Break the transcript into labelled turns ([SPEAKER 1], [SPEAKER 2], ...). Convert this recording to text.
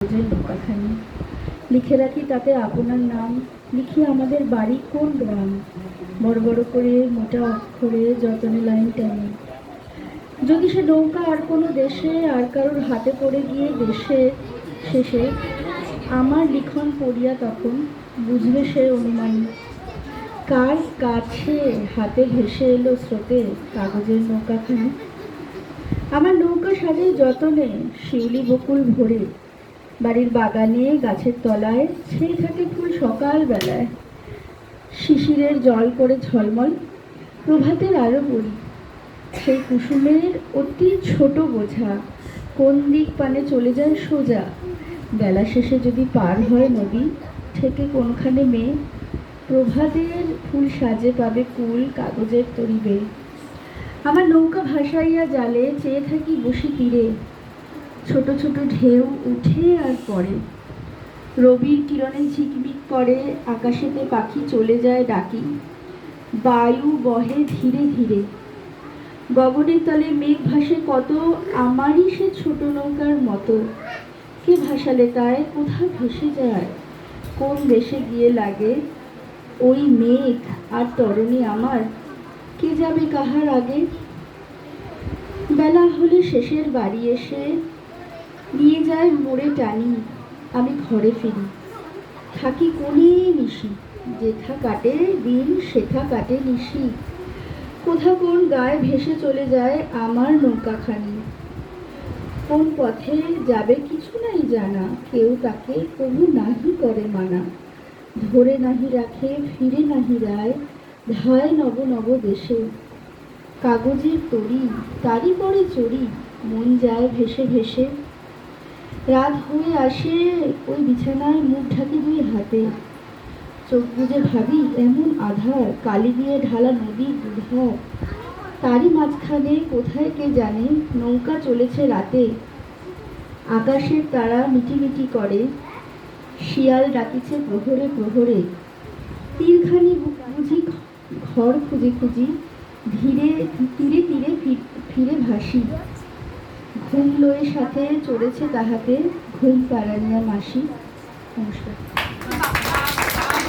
[SPEAKER 1] নৌকাখানি লিখে রাখি তাতে আপনার নাম, লিখি আমাদের বাড়ি কোন গ্রাম, বড় বড় করে মোটা অক্ষরে যতনে লাইন টেনে। যদি সে নৌকা আর কোনো দেশে আর কারোর হাতে পড়ে গিয়ে দেশে শেষে আমার লিখন পড়িয়া তখন বুঝবে সে অনুমান কার কাছে হাতে ভেসে এলো স্রোতে কাগজের নৌকাখানি। আমার নৌকা সাজে যতনে শিউলি বকুল ভরে, বাড়ির বাগানে গাছের তলায় ছেয়ে থাকে ফুল সকাল বেলায়, শিশিরের জল করে ঝলমল প্রভাতের আলো পড়ি, সেই কুসুমের অতি ছোট বোঝা কোন দিক পানে চলে যায় সোজা, বেলা শেষে যদি পার হয় নদী থেকে কোনখানে মেয়ে, প্রভাতের ফুল সাজে পাবে কুল কাগজের তরিবে। আমার নৌকা ভাসাইয়া জালে চেয়ে থাকি বসি তীরে, ছোট ছোট ঢেউ উঠে আর পড়ে, রবির কিরণে ঝিকমিক করে, আকাশেতে পাখি চলে যায় ডাকি, বায়ু বহে ধীরে ধীরে, গগনের তলে মেঘ ভাসে কত, আমারই সে ছোট নৌকার মতো, কে ভাসালে তাই কোথা ভেসে যায়, কোন দেশে গিয়ে লাগে ওই মেঘ আর তরণী আমার, কে যাবে কাহার আগে। বেলা হলে শেষের বাড়ি এসে নিয়ে যায় মোড়ে টানি, আমি ঘরে ফিরি, থাকি কোণে নিশি, যেথা কাটে দিন সেথা কাটে নিশি, কোথা কোন গায়ে ভেসে চলে যায় আমার নৌকাখানি। কোন পথে যাবে কিছু নাই জানা, কেউ তাকে কবু নাহি করে মানা, ধরে নাহি রাখে ফিরে নাহি রায়, ধায় নব নব দেশে, কাগজের তরি তারই পরে চড়ি, মন যায় ভেসে ভেসে। রাত হয়ে আসে ওই বিছানায় মুখ ঢাকি দুই হাতে, চোখ বুজে ভাবি এমন আধার, কালি দিয়ে ঢালা নদীর দুধার, তারই মাঝখানে কোথায় কে জানে নৌকা চলেছে রাতে, আকাশের তারা মিটিমিটি করে, শিয়াল ডাকিছে প্রহরে প্রহরে, তীরখানি বুঝি ঘর খুঁজি খুঁজি, ধীরে তীরে তীরে ফিরে ভাসি, ঘুম লয়ে সাথে চড়েছে তাহাতে ঘুম পাড়ানিয়া মাসি। নমস্কার।